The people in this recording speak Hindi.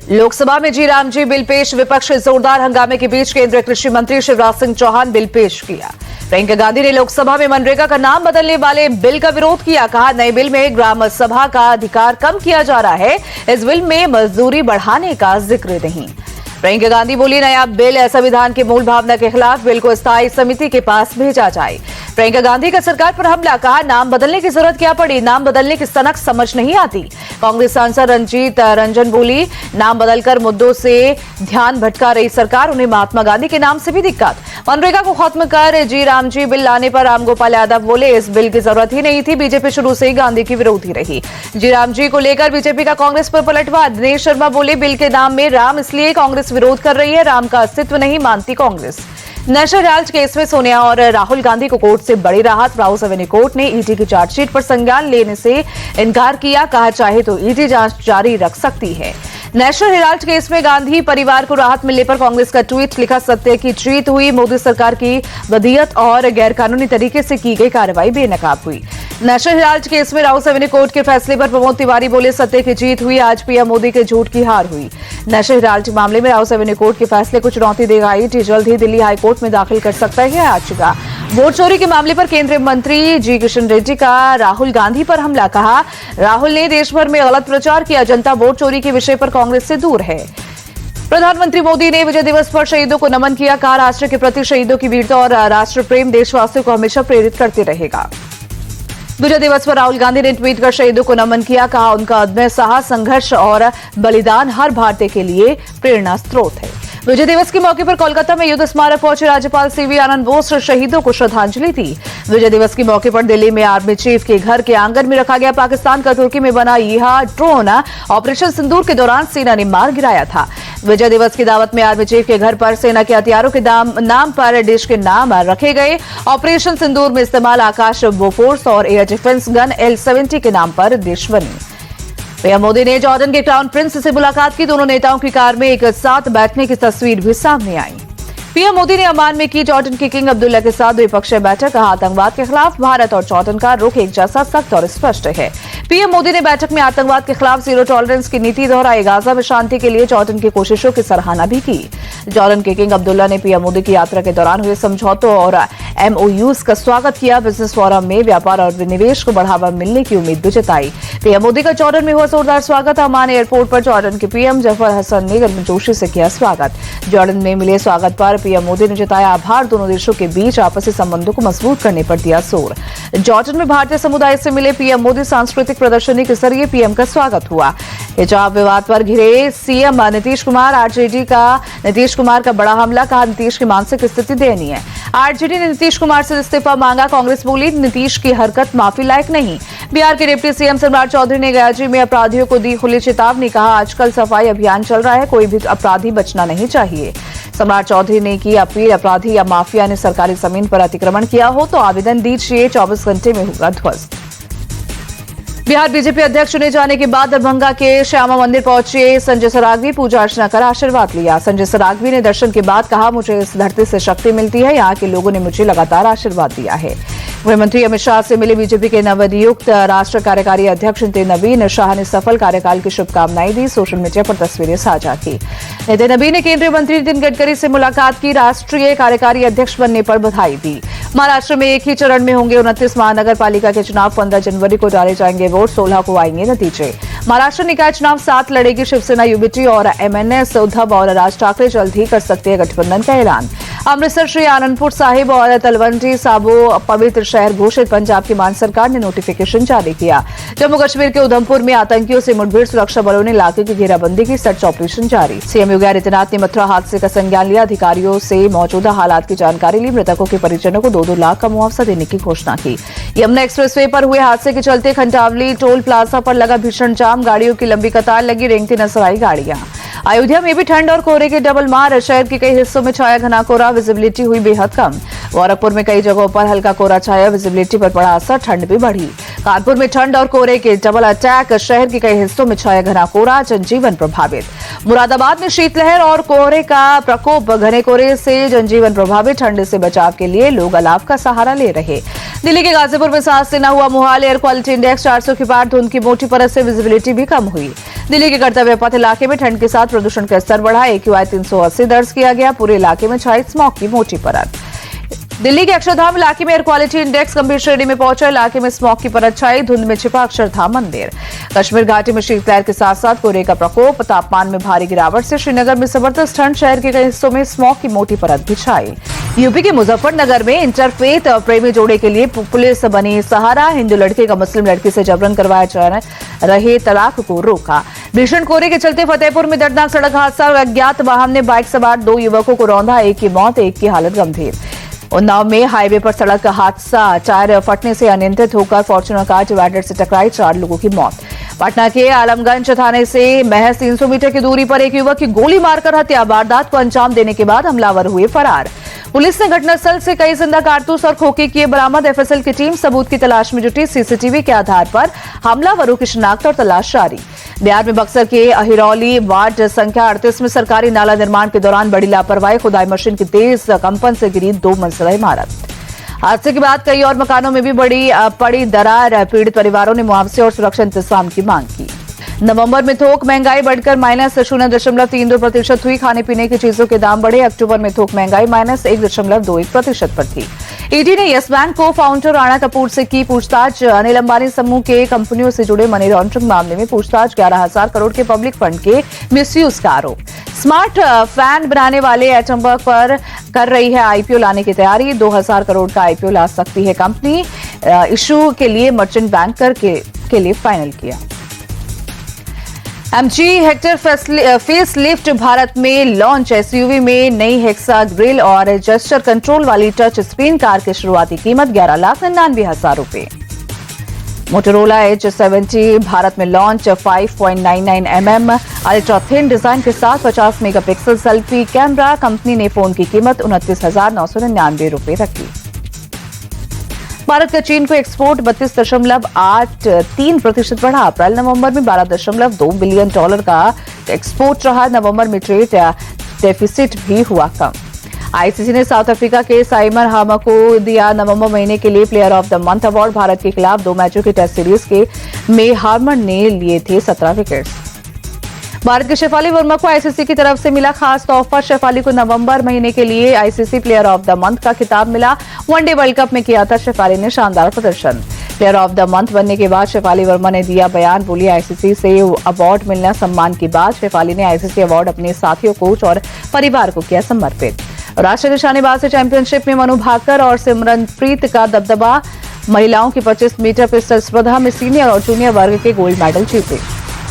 लोकसभा में जी राम जी बिल पेश। विपक्ष के जोरदार हंगामे के बीच केंद्रीय कृषि मंत्री शिवराज सिंह चौहान बिल पेश किया। प्रियंका गांधी ने लोकसभा में मनरेगा का नाम बदलने वाले बिल का विरोध किया। कहा, नए बिल में ग्राम सभा का अधिकार कम किया जा रहा है। इस बिल में मजदूरी बढ़ाने का जिक्र नहीं। प्रियंका गांधी बोली, नया बिल संविधान के मूल भावना के खिलाफ। बिल को स्थायी समिति के पास भेजा जाए। प्रियंका गांधी का सरकार पर हमला। कहा, नाम बदलने की जरूरत क्या पड़ी, नाम बदलने की सनक समझ नहीं आती। कांग्रेस सांसद रंजीत रंजन बोली, नाम बदलकर मुद्दों से ध्यान भटका रही सरकार, उन्हें महात्मा गांधी के नाम से भी दिक्कत। मनरेगा को खत्म कर जी राम जी बिल लाने पर रामगोपाल यादव बोले, इस बिल की जरूरत ही नहीं थी। बीजेपी शुरू से ही गांधी की विरोधी रही। जी राम जी को लेकर बीजेपी का कांग्रेस पर पलटवार। दिनेश शर्मा बोले, बिल के नाम में राम इसलिए कांग्रेस विरोध कर रही है, राम का अस्तित्व नहीं मानती कांग्रेस। नेशनल हेराल्ड केस में सोनिया और राहुल गांधी को कोर्ट से बड़ी राहत। राउस एवेन्यू कोर्ट ने ईडी की चार्जशीट पर संज्ञान लेने से इनकार किया। कहा, चाहे तो ईडी जांच जारी रख सकती है। नेशनल हेराल्ड केस में गांधी परिवार को राहत मिलने पर कांग्रेस का ट्वीट लिखा, सत्य की जीत हुई। मोदी सरकार की वदीयत और गैरकानूनी तरीके से की गई कार्रवाई बेनकाब हुई। नेशनल हेराल्ड केस में राउस एवेन्यू कोर्ट के फैसले पर प्रमोद तिवारी बोले, सत्य की जीत हुई। आज पीएम मोदी के झूठ की हार हुई। नेशनल हेराल्ड मामले में राउस एवेन्यू कोर्ट के फैसले को चुनौती देगा ईडी। जल्द ही दिल्ली हाईकोर्ट में दाखिल कर सकता है याचिका। वोट चोरी के मामले पर केंद्रीय मंत्री जी किशन रेड्डी का राहुल गांधी पर हमला। कहा, राहुल ने देश भर में गलत प्रचार किया। जनता वोट चोरी के विषय पर कांग्रेस से दूर है। प्रधानमंत्री मोदी ने विजय दिवस पर शहीदों को नमन किया। कहा, राष्ट्र के प्रति शहीदों की वीरता और राष्ट्र प्रेम देशवासियों को हमेशा प्रेरित करते रहेगा। विजय दिवस पर राहुल गांधी ने ट्वीट कर शहीदों को नमन किया। कहा, उनका अदम्य साहस, संघर्ष और बलिदान हर भारतीय के लिए प्रेरणा स्रोत है। विजय दिवस के मौके पर कोलकाता में युद्ध स्मारक पहुंचे राज्यपाल सीवी आनंद बोस ने शहीदों को श्रद्धांजलि दी। विजय दिवस के मौके पर दिल्ली में आर्मी चीफ के घर के आंगन में रखा गया पाकिस्तान का तुर्की में बना यह ड्रोन ऑपरेशन सिंदूर के दौरान सेना ने मार गिराया था। विजय दिवस की दावत में आर्मी चीफ के घर पर सेना के हथियारों के नाम पर देश के नाम रखे गए। ऑपरेशन सिंदूर में इस्तेमाल आकाश बोफोर्स और एयर डिफेंस गन L-70 के नाम पर देश बनी। पीएम मोदी ने जॉर्डन के क्राउन प्रिंस से मुलाकात की। दोनों नेताओं की कार में एक साथ बैठने की तस्वीर भी सामने आई। पीएम मोदी ने अमान में की जॉर्डन के किंग अब्दुल्ला के साथ द्विपक्षीय बैठक। कहा, आतंकवाद के खिलाफ भारत और जॉर्डन का रुख एक जैसा सख्त और स्पष्ट है। पीएम मोदी ने बैठक में आतंकवाद के खिलाफ जीरो टॉलरेंस की नीति दोहराई। गाजा में शांति के लिए जॉर्डन की कोशिशों की सराहना भी की। जॉर्डन के किंग अब्दुल्ला ने पीएम मोदी की यात्रा के दौरान हुए समझौतों और MOUs का स्वागत किया। बिजनेस फोरम में व्यापार और निवेश को बढ़ावा मिलने की उम्मीद भी जताई। पीएम मोदी का जॉर्डन में हुआ जोरदार स्वागत। अमान एयरपोर्ट पर जॉर्डन के पीएम जफर हसन ने गर्मजोशी से किया स्वागत। जॉर्डन में मिले स्वागत पर पीएम मोदी ने जताया आभार। दोनों देशों के बीच आपसी संबंधों को मजबूत करने पर दिया जोर। जॉर्डन में भारतीय समुदाय से मिले पीएम मोदी। सांस्कृतिक प्रदर्शनी के जरिए पीएम का स्वागत हुआ। हिजाब विवाद पर घिरे सीएम नीतीश कुमार। आरजेडी का नीतीश कुमार का बड़ा हमला। कहा, नीतीश की मानसिक स्थिति दयनीय है। आरजेडी ने नीतीश कुमार से इस्तीफा मांगा। कांग्रेस बोली, नीतीश की हरकत माफी लायक नहीं। बिहार के डिप्टी सीएम सम्राट चौधरी ने गयाजी में अपराधियों को दी खुली चेतावनी। कहा, आजकल सफाई अभियान चल रहा है, कोई भी अपराधी बचना नहीं चाहिए। सम्राट चौधरी ने की अपील, अपराधी या माफिया ने सरकारी जमीन पर अतिक्रमण किया हो तो आवेदन दीजिए, 24 घंटे में होगा ध्वस्त। बिहार बीजेपी अध्यक्ष चुने जाने के बाद दरभंगा के श्यामा मंदिर पहुंचे संजय सरागवी। पूजा अर्चना कर आशीर्वाद लिया। संजय सरागवी ने दर्शन के बाद कहा, मुझे इस धरती से शक्ति मिलती है। यहाँ के लोगों ने मुझे लगातार आशीर्वाद दिया है। गृहमंत्री अमित शाह से मिले बीजेपी के नवनियुक्त राष्ट्रीय कार्यकारी अध्यक्ष नवीन शाह ने सफल कार्यकाल की शुभकामनाएं दी। सोशल मीडिया पर तस्वीरें साझा की। नितिन नवीन ने केंद्रीय मंत्री नितिन गडकरी से मुलाकात की। राष्ट्रीय कार्यकारी अध्यक्ष बनने पर बधाई दी। महाराष्ट्र में एक ही चरण में होंगे 29 महानगर पालिका के चुनाव। 15 जनवरी को डाले जाएंगे वोट, 16 को आएंगे नतीजे। महाराष्ट्र निकाय चुनाव 7 लड़ेगी शिवसेना, यूबीटी और MNS। उद्धव और राज ठाकरे जल्द ही कर सकते हैं गठबंधन का ऐलान। अमृतसर श्री आनंदपुर साहिब और तलवंडी साबो पवित्र शहर घोषित। पंजाब की मान सरकार ने नोटिफिकेशन जारी किया। जम्मू कश्मीर के उधमपुर में आतंकियों से मुठभेड़, सुरक्षा बलों ने इलाके की घेराबंदी की। सर्च ऑपरेशन जारी। सीएम योगी आदित्यनाथ ने मथुरा हादसे का संज्ञान लिया। अधिकारियों से मौजूदा हालात की जानकारी ली। मृतकों के परिजनों को 2-2 लाख का मुआवजा देने की घोषणा की। यमुना एक्सप्रेसवे पर हुए हादसे के चलते खंडावली टोल प्लाजा पर लगा भीषण जाम। गाड़ियों की लंबी कतार लगी, रेंगती नजर आई गाड़ियां। अयोध्या में भी ठंड और कोहरे के डबल मार। शहर के कई हिस्सों में छाया घना कोहरा, विजिबिलिटी हुई बेहद कम। गोरखपुर में कई जगहों पर हल्का कोहरा छाया, विजिबिलिटी पर पड़ा असर, ठंड भी बढ़ी। कानपुर में ठंड और कोहरे के डबल अटैक। शहर के कई हिस्सों में छाया घना कोहरा, जनजीवन प्रभावित। मुरादाबाद में शीतलहर और कोहरे का प्रकोप। घने कोहरे से जनजीवन प्रभावित। ठंड से बचाव के लिए लोग अलाव का सहारा ले रहे। दिल्ली के गाजीपुर में सांस लेना हुआ मुहाल एयर क्वालिटी इंडेक्स 400 के पार, धुंध की मोटी परत से विजिबिलिटी भी कम हुई। दिल्ली के कर्तव्य पथ इलाके में ठंड के साथ प्रदूषण का स्तर बढ़ा, AQI 380 दर्ज किया गया। पूरे इलाके में छाई स्मॉग की मोटी परत। दिल्ली के अक्षरधाम इलाके में एयर क्वालिटी इंडेक्स गंभीर श्रेणी में पहुंचा, इलाके में स्मॉग की परत छाई, धुंध में छिपा अक्षरधाम मंदिर। कश्मीर घाटी में शीतलहर के साथ साथ कोहरे का प्रकोप, तापमान में भारी गिरावट से श्रीनगर में जबरदस्त ठंड, शहर के कई हिस्सों में स्मॉग की मोटी परत भी छाई। यूपी के मुजफ्फरनगर में इंटरफेथ प्रेमी जोड़े के लिए पुलिस बनी सहारा, हिंदू लड़के का मुस्लिम लड़की से जबरन करवाया जा रहे तलाक को रोका। भीषण कोहरे के चलते फतेहपुर में दर्दनाक सड़क हादसा, अज्ञात वाहन ने बाइक सवार 2 युवकों को रौंदा, एक की मौत, एक की हालत गंभीर। उन्नाव में हाईवे पर सड़क हादसा, टायर फटने से अनियंत्रित होकर फॉर्च्यूनर कार डिवाइडर से टकराई, 4 लोगों की मौत। पटना के आलमगंज थाने से महज 300 मीटर की दूरी पर एक युवक की गोली मारकर हत्या, वारदात को अंजाम देने के बाद हमलावर हुए फरार। पुलिस ने घटनास्थल से कई जिंदा कारतूस और खोखे किए बरामद। FSL की टीम सबूत की तलाश में जुटी, CCTV के आधार पर हमलावरों की शिनाख्त और तलाश जारी। बिहार में बक्सर के अहिरौली वार्ड संख्या 38 में सरकारी नाला निर्माण के दौरान बड़ी लापरवाही, खुदाई मशीन की तेज कंपन से गिरी 2 मंजिला इमारत। हादसे के बाद कई और मकानों में भी पड़ी दरार, पीड़ित परिवारों ने मुआवजे और सुरक्षा इंतजाम की मांग की। नवंबर में थोक महंगाई बढ़कर -0.32% हुई, खाने पीने की चीजों के दाम बढ़े। अक्टूबर में थोक महंगाई -1.21% पर थी। ईडी ने यस बैंक को फाउंडर राणा कपूर से की पूछताछ, अनिल अंबानी समूह के कंपनियों से जुड़े मनी लॉन्ड्रिंग मामले में पूछताछ, 11,000 करोड़ के पब्लिक फंड के मिसयूज का आरोप। स्मार्ट फैन बनाने वाले एटमबर्ग पर कर रही है IPO लाने की तैयारी, 2,000 करोड़ का IPO ला सकती है कंपनी, इशू के लिए मर्चेंट बैंकर के लिए फाइनल किया। MG Hector face lift Bharat में लॉन्च, SUV में नई हेक्सा ग्रिल और जेस्चर कंट्रोल वाली टच स्क्रीन कार की शुरुआती कीमत 11,99,000 रुपए। मोटोरोला H70 भारत में launch, 5.99 mm ultra thin design के साथ 50 मेगापिक्सल सेल्फी कैमरा। कंपनी ने फोन की कीमत 29,999 रुपए रखी। भारत का चीन को एक्सपोर्ट 32.83% बढ़ा। अप्रैल नवंबर में $12.2 बिलियन का एक्सपोर्ट रहा। नवंबर में ट्रेड डेफिसिट भी हुआ कम। ICC ने साउथ अफ्रीका के साइमन हामा को दिया नवंबर महीने के लिए player of the month award. Bharat के खिलाफ 2 मैचों की टेस्ट सीरीज में हार्मन ने लिए थे 17 विकेट्स। भारत के शेफाली वर्मा को ICC की तरफ से मिला खास तोहफा। शेफाली को नवंबर महीने के लिए ICC player of the month का खिताब मिला। वनडे वर्ल्ड कप में किया था शेफाली ने शानदार प्रदर्शन। प्लेयर ऑफ द मंथ बनने के बाद शेफाली वर्मा ने दिया बयान, बोली ICC से अवार्ड मिलना सम्मान की बात। शेफाली ने ICC अवार्ड अपने साथियों, कोच और परिवार को किया समर्पित। राष्ट्रीय निशानेबाजी चैंपियनशिप में मनु भाकर और सिमरनप्रीत का दबदबा। महिलाओं की 25 मीटर पिस्टल स्पर्धा में सीनियर और जूनियर वर्ग के गोल्ड मेडल जीते।